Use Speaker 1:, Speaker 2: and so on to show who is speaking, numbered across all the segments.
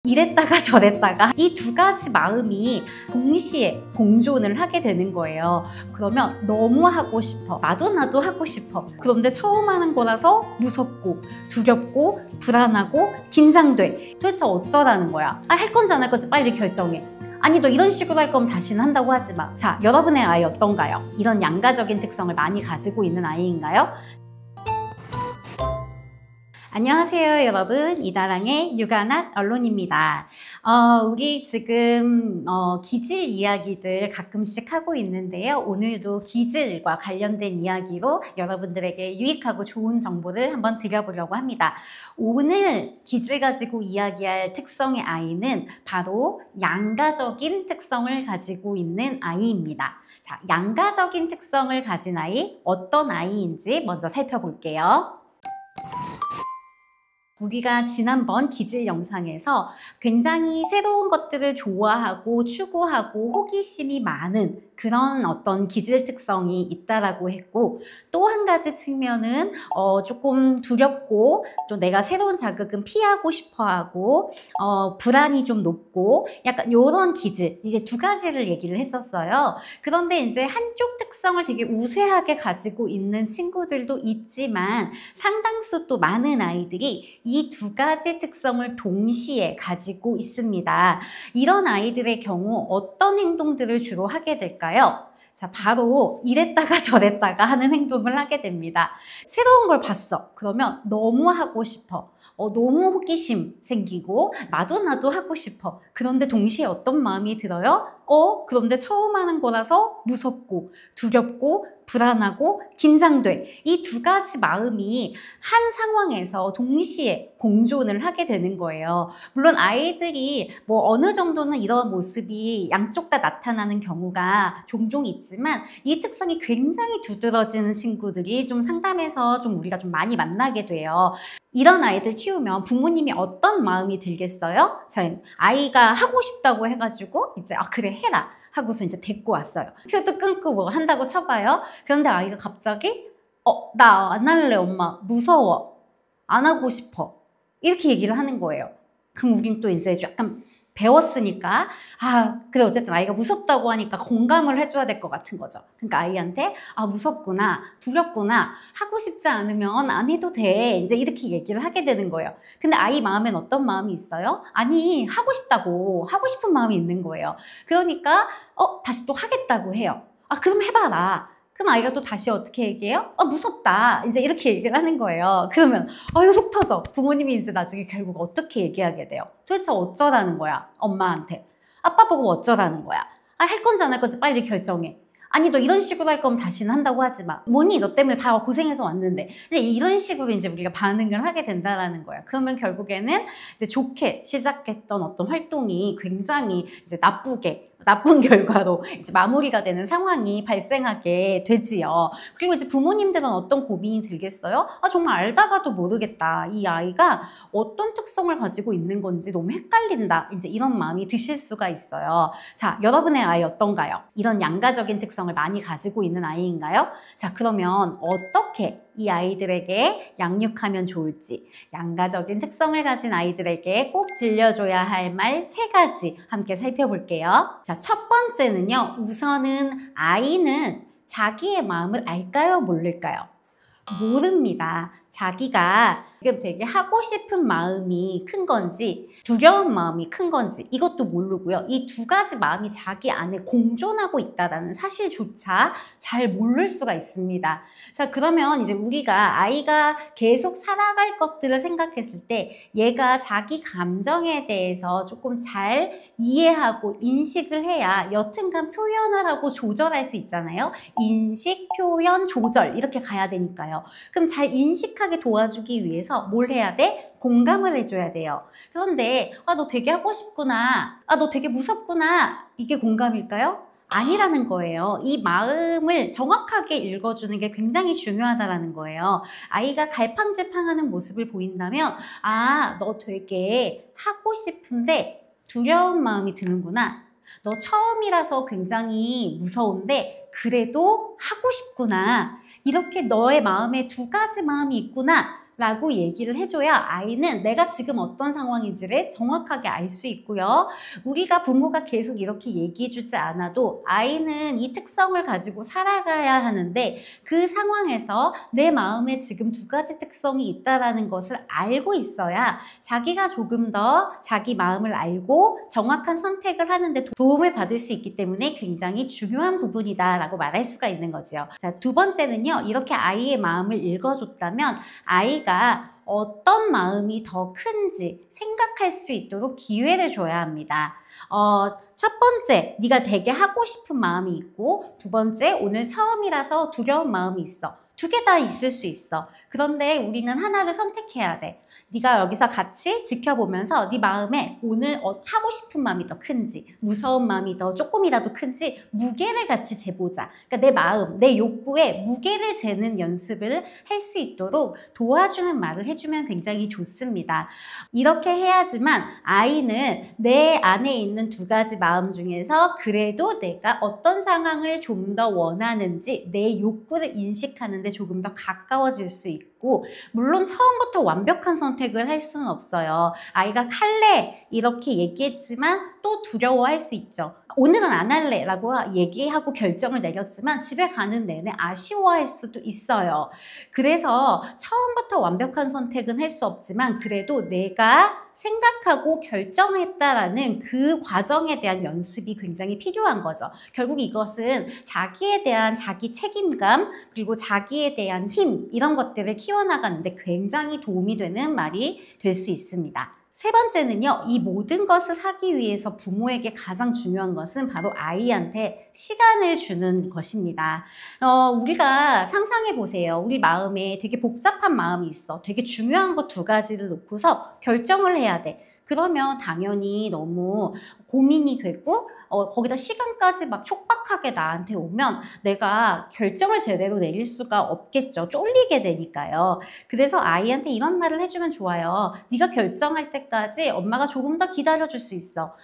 Speaker 1: 이랬다가 저랬다가 이 두 가지 마음이 동시에 공존을 하게 되는 거예요. 그러면 너무 하고 싶어, 나도 하고 싶어. 그런데 처음 하는 거라서 무섭고 두렵고 불안하고 긴장돼. 도대체 어쩌라는 거야? 할 건지 안 할 건지 빨리 결정해. 아니 너 이런 식으로 할 거면 다시는 한다고 하지 마. 자, 여러분의 아이 어떤가요? 이런 양가적인 특성을 많이 가지고 있는 아이인가요? 안녕하세요 여러분, 이다랑의 육아낫 언론입니다. 우리 지금 기질 이야기들 가끔씩 하고 있는데요. 오늘도 기질과 관련된 이야기로 여러분들에게 유익하고 좋은 정보를 한번 드려보려고 합니다. 오늘 기질 가지고 이야기할 특성의 아이는 바로 양가적인 특성을 가지고 있는 아이입니다. 자, 양가적인 특성을 가진 아이, 어떤 아이인지 먼저 살펴볼게요. 우리가 지난번 기질 영상에서 굉장히 새로운 것들을 좋아하고 추구하고 호기심이 많은 그런 어떤 기질 특성이 있다라고 했고, 또 한 가지 측면은 조금 두렵고 또 내가 새로운 자극은 피하고 싶어하고 불안이 좀 높고 약간 이런 기질, 이게 두 가지를 얘기를 했었어요. 그런데 이제 한쪽 특성을 되게 우세하게 가지고 있는 친구들도 있지만 상당수 또 많은 아이들이 이 두 가지 특성을 동시에 가지고 있습니다. 이런 아이들의 경우 어떤 행동들을 주로 하게 될까요? 자, 바로 이랬다가 저랬다가 하는 행동을 하게 됩니다. 새로운 걸 봤어. 그러면 너무 하고 싶어. 너무 호기심 생기고 나도 하고 싶어. 그런데 동시에 어떤 마음이 들어요? 그런데 처음 하는 거라서 무섭고 두렵고 불안하고 긴장돼. 이 두 가지 마음이 한 상황에서 동시에 공존을 하게 되는 거예요. 물론 아이들이 뭐 어느 정도는 이런 모습이 양쪽 다 나타나는 경우가 종종 있지만 이 특성이 굉장히 두드러지는 친구들이 좀 상담에서 좀 우리가 좀 많이 만나게 돼요. 이런 아이들 키우면 부모님이 어떤 마음이 들겠어요? 자, 아이가 하고 싶다고 해가지고 이제 그래 해라 하고서 이제 데리고 왔어요. 표도 끊고 뭐 한다고 쳐봐요. 그런데 아이가 갑자기 나 안 할래 엄마, 무서워, 안 하고 싶어, 이렇게 얘기를 하는 거예요. 그럼 우린 또 이제 약간 배웠으니까 그래 어쨌든 아이가 무섭다고 하니까 공감을 해줘야 될 것 같은 거죠. 그러니까 아이한테 무섭구나, 두렵구나, 하고 싶지 않으면 안 해도 돼, 이제 이렇게 얘기를 하게 되는 거예요. 근데 아이 마음엔 어떤 마음이 있어요? 아니 하고 싶다고, 하고 싶은 마음이 있는 거예요. 그러니까 다시 또 하겠다고 해요. 그럼 해봐라. 그럼 아이가 또 다시 어떻게 얘기해요? 무섭다, 이제 이렇게 얘기를 하는 거예요. 그러면 이거 속 터져. 부모님이 이제 나중에 결국 어떻게 얘기하게 돼요? 도대체 어쩌라는 거야 엄마한테? 아빠 보고 어쩌라는 거야? 할 건지 안 할 건지 빨리 결정해. 아니 너 이런 식으로 할 거면 다시는 한다고 하지 마. 뭐니 너 때문에 다 고생해서 왔는데. 근데 이런 식으로 이제 우리가 반응을 하게 된다라는 거야. 그러면 결국에는 이제 좋게 시작했던 어떤 활동이 굉장히 이제 나쁜 결과로 이제 마무리가 되는 상황이 발생하게 되지요. 그리고 이제 부모님들은 어떤 고민이 들겠어요? 정말 알다가도 모르겠다. 이 아이가 어떤 특성을 가지고 있는 건지 너무 헷갈린다. 이제 이런 마음이 드실 수가 있어요. 자, 여러분의 아이 어떤가요? 이런 양가적인 특성을 많이 가지고 있는 아이인가요? 자, 그러면 어떻게 이 아이들에게 양육하면 좋을지, 양가적인 특성을 가진 아이들에게 꼭 들려줘야 할 말 3가지 함께 살펴볼게요. 자, 첫 번째는요, 우선은 아이는 자기의 마음을 알까요, 모를까요? 모릅니다. 자기가 지금 되게 하고 싶은 마음이 큰 건지 두려운 마음이 큰 건지 이것도 모르고요. 이 두 가지 마음이 자기 안에 공존하고 있다는 사실조차 잘 모를 수가 있습니다. 자, 그러면 이제 우리가 아이가 계속 살아갈 것들을 생각했을 때 얘가 자기 감정에 대해서 조금 잘 이해하고 인식을 해야 여튼간 표현을 하고 조절할 수 있잖아요. 인식, 표현, 조절 이렇게 가야 되니까요. 그럼 잘 인식하게 도와주기 위해서 뭘 해야 돼? 공감을 해줘야 돼요. 그런데 너 되게 하고 싶구나, 너 되게 무섭구나, 이게 공감일까요? 아니라는 거예요. 이 마음을 정확하게 읽어주는 게 굉장히 중요하다는 거예요. 아이가 갈팡질팡하는 모습을 보인다면 너 되게 하고 싶은데 두려운 마음이 드는구나, 너 처음이라서 굉장히 무서운데 그래도 하고 싶구나, 이렇게 너의 마음에 두 가지 마음이 있구나 라고 얘기를 해줘야 아이는 내가 지금 어떤 상황인지를 정확하게 알 수 있고요. 우리가 부모가 계속 이렇게 얘기해주지 않아도 아이는 이 특성을 가지고 살아가야 하는데 그 상황에서 내 마음에 지금 두 가지 특성이 있다는 것을 알고 있어야 자기가 조금 더 자기 마음을 알고 정확한 선택을 하는데 도움을 받을 수 있기 때문에 굉장히 중요한 부분이다라고 말할 수가 있는 거죠. 자, 두 번째는요. 이렇게 아이의 마음을 읽어줬다면 아이가 어떤 마음이 더 큰지 생각할 수 있도록 기회를 줘야 합니다. 첫 번째, 네가 되게 하고 싶은 마음이 있고, 두 번째, 오늘 처음이라서 두려운 마음이 있어. 두 개 다 있을 수 있어. 그런데 우리는 하나를 선택해야 돼. 네가 여기서 같이 지켜보면서 네 마음에 오늘 하고 싶은 마음이 더 큰지, 무서운 마음이 더 조금이라도 큰지 무게를 같이 재보자. 그러니까 내 마음, 내 욕구에 무게를 재는 연습을 할 수 있도록 도와주는 말을 해주면 굉장히 좋습니다. 이렇게 해야지만 아이는 내 안에 있는 두 가지 마음 중에서 그래도 내가 어떤 상황을 좀 더 원하는지 내 욕구를 인식하는데 조금 더 가까워질 수 있고, 물론 처음부터 완벽한 선택을 할 수는 없어요. 아이가 할래 이렇게 얘기했지만 또 두려워할 수 있죠. 오늘은 안 할래 라고 얘기하고 결정을 내렸지만 집에 가는 내내 아쉬워할 수도 있어요. 그래서 처음부터 완벽한 선택은 할 수 없지만 그래도 내가 생각하고 결정했다라는 그 과정에 대한 연습이 굉장히 필요한 거죠. 결국 이것은 자기에 대한 자기 책임감 그리고 자기에 대한 힘 이런 것들을 키워나가는데 굉장히 도움이 되는 말이 될 수 있습니다. 세 번째는요. 이 모든 것을 하기 위해서 부모에게 가장 중요한 것은 바로 아이한테 시간을 주는 것입니다. 우리가 상상해 보세요. 우리 마음에 되게 복잡한 마음이 있어. 되게 중요한 것 두 가지를 놓고서 결정을 해야 돼. 그러면 당연히 너무 고민이 되고 거기다 시간까지 막 촉박하게 나한테 오면 내가 결정을 제대로 내릴 수가 없겠죠. 쫄리게 되니까요. 그래서 아이한테 이런 말을 해주면 좋아요. 네가 결정할 때까지 엄마가 조금 더 기다려줄 수 있어.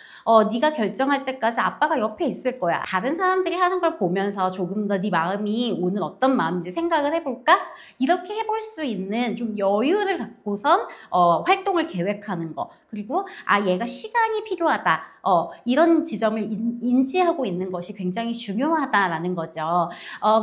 Speaker 1: 네가 결정할 때까지 아빠가 옆에 있을 거야. 다른 사람들이 하는 걸 보면서 조금 더 네 마음이 오늘 어떤 마음인지 생각을 해볼까? 이렇게 해볼 수 있는 좀 여유를 갖고선 활동을 계획하는 거. 그리고 얘가 시간이 필요하다. 이런 지점을 인지하고 있는 것이 굉장히 중요하다라는 거죠.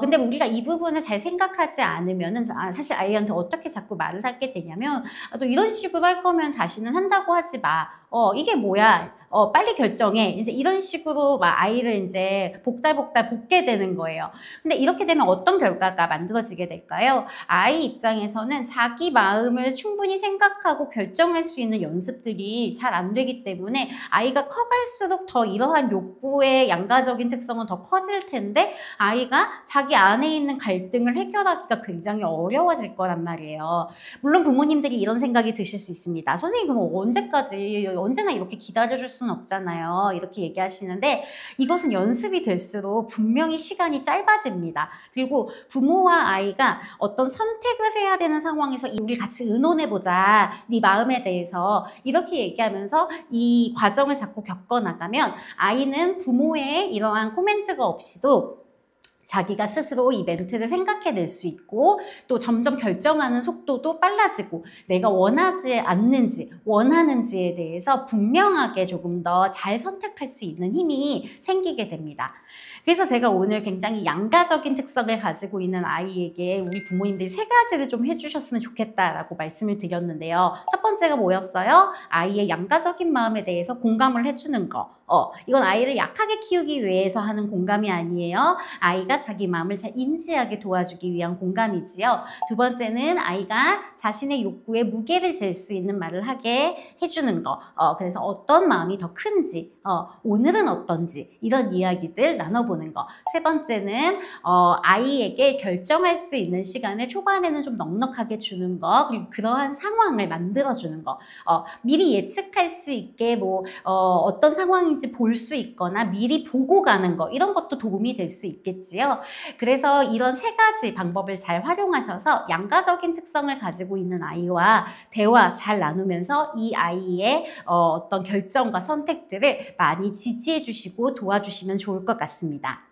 Speaker 1: 근데 우리가 이 부분을 잘 생각하지 않으면은 사실 아이한테 어떻게 자꾸 말을 하게 되냐면 또 이런 식으로 할 거면 다시는 한다고 하지 마. 이게 뭐야? 빨리 결정해. 이제 이런 식으로 막 아이를 이제 복달복달 볶게 되는 거예요. 근데 이렇게 되면 어떤 결과가 만들어지게 될까요? 아이 입장에서는 자기 마음을 충분히 생각하고 결정할 수 있는 연습들이 잘 안 되기 때문에 아이가 커갈수록 더 이러한 욕구의 양가적인 특성은 더 커질 텐데 아이가 자기 안에 있는 갈등을 해결하기가 굉장히 어려워질 거란 말이에요. 물론 부모님들이 이런 생각이 드실 수 있습니다. 선생님 그럼 언제까지 언제나 이렇게 기다려줄 수는 없잖아요. 이렇게 얘기하시는데 이것은 연습이 될수록 분명히 시간이 짧아집니다. 그리고 부모와 아이가 어떤 선택을 해야 되는 상황에서 우리 같이 의논해보자. 네 마음에 대해서 이렇게 얘기하면서 이 과정을 자꾸 겪어나가면 아이는 부모의 이러한 코멘트가 없이도 자기가 스스로 이 멘트를 생각해낼 수 있고 또 점점 결정하는 속도도 빨라지고 내가 원하지 않는지 원하는지에 대해서 분명하게 조금 더 잘 선택할 수 있는 힘이 생기게 됩니다. 그래서 제가 오늘 굉장히 양가적인 특성을 가지고 있는 아이에게 우리 부모님들이 세 가지를 좀 해주셨으면 좋겠다라고 말씀을 드렸는데요. 첫 번째가 뭐였어요? 아이의 양가적인 마음에 대해서 공감을 해주는 거. 이건 아이를 약하게 키우기 위해서 하는 공감이 아니에요. 아이가 자기 마음을 잘 인지하게 도와주기 위한 공감이지요. 두 번째는 아이가 자신의 욕구에 무게를 잴 수 있는 말을 하게 해주는 거. 그래서 어떤 마음이 더 큰지, 오늘은 어떤지 이런 이야기들 나눠보는 거. 세 번째는 아이에게 결정할 수 있는 시간을 초반에는 좀 넉넉하게 주는 거. 그리고 그러한 상황을 만들어주는 거. 미리 예측할 수 있게 어떤 상황인지 볼 수 있거나 미리 보고 가는 거 이런 것도 도움이 될 수 있겠지요. 그래서 이런 세 가지 방법을 잘 활용하셔서 양가적인 특성을 가지고 있는 아이와 대화 잘 나누면서 이 아이의 어떤 결정과 선택들을 많이 지지해 주시고 도와주시면 좋을 것 같습니다.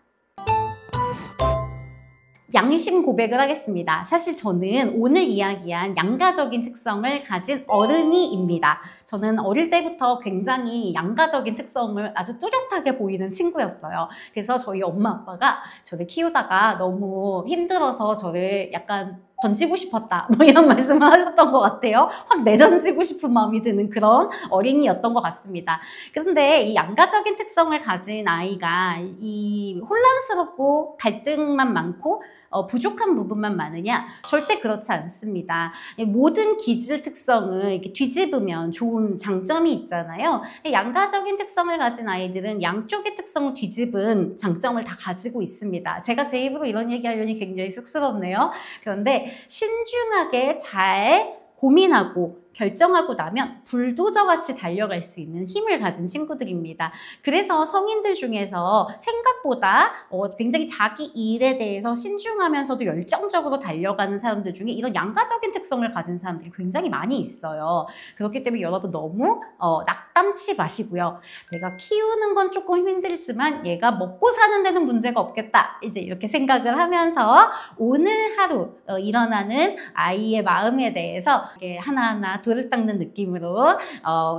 Speaker 1: 양심 고백을 하겠습니다. 사실 저는 오늘 이야기한 양가적인 특성을 가진 어른이입니다. 저는 어릴 때부터 굉장히 양가적인 특성을 아주 뚜렷하게 보이는 친구였어요. 그래서 저희 엄마 아빠가 저를 키우다가 너무 힘들어서 저를 약간 던지고 싶었다 뭐 이런 말씀을 하셨던 것 같아요. 확 내던지고 싶은 마음이 드는 그런 어린이였던 것 같습니다. 그런데 이 양가적인 특성을 가진 아이가 이 혼란스럽고 갈등만 많고 부족한 부분만 많으냐? 절대 그렇지 않습니다. 모든 기질 특성을 이렇게 뒤집으면 좋은 장점이 있잖아요. 양가적인 특성을 가진 아이들은 양쪽의 특성을 뒤집은 장점을 다 가지고 있습니다. 제가 제 입으로 이런 얘기하려니 굉장히 쑥스럽네요. 그런데 신중하게 잘 고민하고 결정하고 나면 불도저같이 달려갈 수 있는 힘을 가진 친구들입니다. 그래서 성인들 중에서 생각보다 굉장히 자기 일에 대해서 신중하면서도 열정적으로 달려가는 사람들 중에 이런 양가적인 특성을 가진 사람들이 굉장히 많이 있어요. 그렇기 때문에 여러분 너무 낙담치 마시고요. 내가 키우는 건 조금 힘들지만 얘가 먹고 사는 데는 문제가 없겠다. 이제 이렇게 생각을 하면서 오늘 하루 일어나는 아이의 마음에 대해서 이렇게 하나하나 돌을 닦는 느낌으로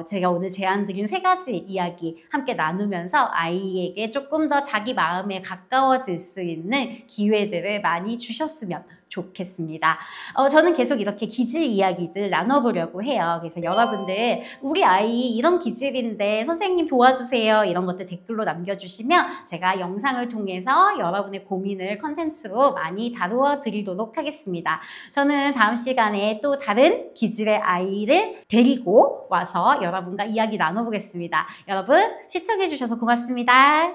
Speaker 1: 제가 오늘 제안 드린 3가지 이야기 함께 나누면서 아이에게 조금 더 자기 마음에 가까워질 수 있는 기회들을 많이 주셨으면 좋겠습니다. 저는 계속 이렇게 기질 이야기들 나눠보려고 해요. 그래서 여러분들 우리 아이 이런 기질인데 선생님 도와주세요 이런 것들 댓글로 남겨주시면 제가 영상을 통해서 여러분의 고민을 컨텐츠로 많이 다루어 드리도록 하겠습니다. 저는 다음 시간에 또 다른 기질의 아이를 데리고 와서 여러분과 이야기 나눠보겠습니다. 여러분 시청해주셔서 고맙습니다.